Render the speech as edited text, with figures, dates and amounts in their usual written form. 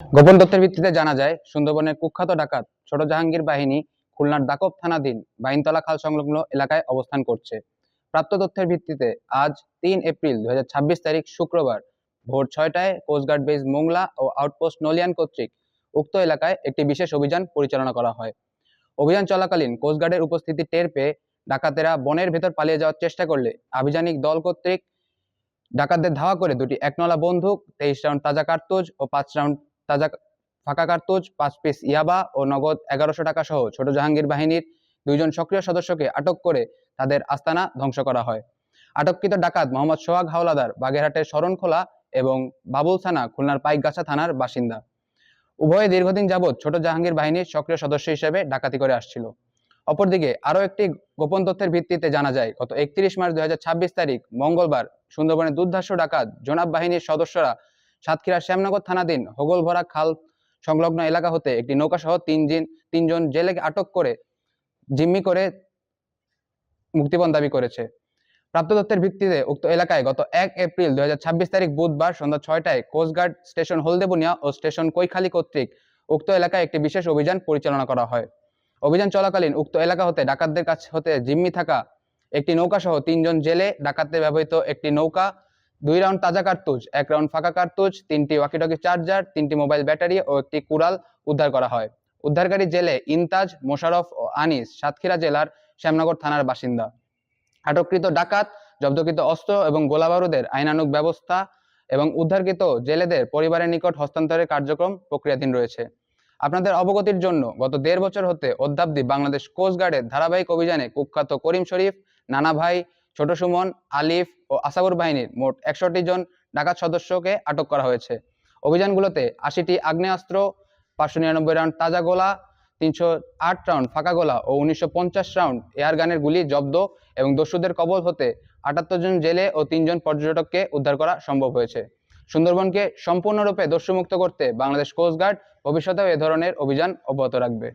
গোপন তথ্যের ভিত্তিতে জানা যায়, সুন্দরবনের কুখ্যাত ডাকাত ছোট জাহাঙ্গীর বাহিনী খুলনার দাকব থানাধীন বাইনতলা খাল সংলগ্ন এলাকায় অবস্থান করছে। প্রাপ্ত তথ্যের ভিত্তিতে আজ ৩ এপ্রিল ২০২৬ তারিখ শুক্রবার ভোর ৬টায় কোস্টগার্ড বেস মোংলা ও আউটপোস্ট নলিয়ান কর্তৃক উক্ত এলাকায় একটি বিশেষ অভিযান পরিচালনা করা হয়। অভিযান চলাকালীন কোস্টগার্ডের উপস্থিতি টের পেয়ে ডাকাতেরা বনের ভেতর পালিয়ে যাওয়ার চেষ্টা করলে আভিযানিক দল কর্তৃক ডাকাতদের ধাওয়া করে দুটি একনলা বন্দুক, ২৩ রাউন্ড তাজা কার্তুজ ও ৫ রাউন্ড তাজা ফাঁকা কার্তুজ, ৫ পিস ইয়াবা ও নগদ ১১০০ টাকা সহ ছোট জাহাঙ্গীর বাহিনীর ২জন সক্রিয় সদস্যকে আটক করে তাদের আস্তানা ধ্বংস করা হয়। আটককৃত ডাকাত মোহাম্মদ সোহাগ হাওলাদার বাগেরহাটের শরণখোলা এবং বাবুল থানা খুলনার পাইকগাছা থানার বাসিন্দা। উভয়ে দীর্ঘদিন যাবৎ ছোট জাহাঙ্গীর বাহিনীর সক্রিয় সদস্য হিসেবে ডাকাতি করে আসছিল। অপরদিকে আরও একটি গোপন তথ্যের ভিত্তিতে জানা যায়, গত ৩১ মার্চ ২০২৬ তারিখ মঙ্গলবার সুন্দরবনের দুর্ধর্ষ ডাকাত জোনাব বাহিনীর সদস্যরা সাতক্ষীরার শ্যামনগর থানাধীন হোগলভরা খাল সংলগ্ন এলাকা হতে একটি নৌকাসহ তিনজন জেলেকে আটক করে জিম্মি করে মুক্তিপণ দাবি করেছে। প্রাপ্ত তথ্যের ভিত্তিতে উক্ত এলাকায় গত ১ এপ্রিল ২০২৬ তারিখ বুধবার সন্ধ্যা ৬টায় কোস্টগার্ড স্টেশন হলদেবুনিয়া ও স্টেশন কৈখালী কর্তৃক উক্ত এলাকায় একটি বিশেষ অভিযান পরিচালনা করা হয়। অভিযান চলাকালীন উক্ত এলাকা হতে ডাকাতদের কাছ হতে জিম্মি থাকা একটি নৌকা সহ ৩জন জেলে ডাকাতদের ব্যবহৃত একটি নৌকা, ২ রাউন্ড তাজা কার্তুজ, ১ রাউন্ড ফাঁকা কার্তুজ, ৩টি ওয়াকিটকি চার্জার, ৩টি মোবাইল ব্যাটারি ও একটি কুড়াল উদ্ধার করা হয়। উদ্ধারকারী জেলে ইনতাজ, মোশাররফ ও আনিস সাতক্ষীরা জেলার শ্যামনগর থানার বাসিন্দা। আটককৃত ডাকাত, জব্দকৃত অস্ত্র এবং গোলাবারুদের আইনানুগ ব্যবস্থা এবং উদ্ধারকৃত জেলেদের পরিবারের নিকট হস্তান্তরের কার্যক্রম প্রক্রিয়াধীন রয়েছে। আপনাদের অবগতির জন্য গত ১.৫ বছর হতে অদ্যাবধি বাংলাদেশ কোস্টগার্ডের ধারাবাহিক অভিযানে কুখ্যাত করিম শরীফ, নানা ভাই, ছোট সুমন, আলিফ ও আসাবুর বাহিনীর মোট ৬১ জন ডাকাত সদস্যকে আটক করা হয়েছে। অভিযানগুলোতে ৮০টি আগ্নেয়াস্ত্র, ৫৯৯ রাউন্ড তাজা গোলা, ৩০৮ রাউন্ড ফাঁকা গোলা ও ১৯৫০ রাউন্ড এয়ারগানের গুলি জব্দ এবং দস্যুদের কবল হতে ৭৮ জন জেলে ও ৩ জন পর্যটককে উদ্ধার করা সম্ভব হয়েছে। সুন্দরবনকে সম্পূর্ণরূপে দস্যুমুক্ত করতে বাংলাদেশ কোস্টগার্ড ভবিষ্যতেও এ ধরনের অভিযান অব্যাহত রাখবে।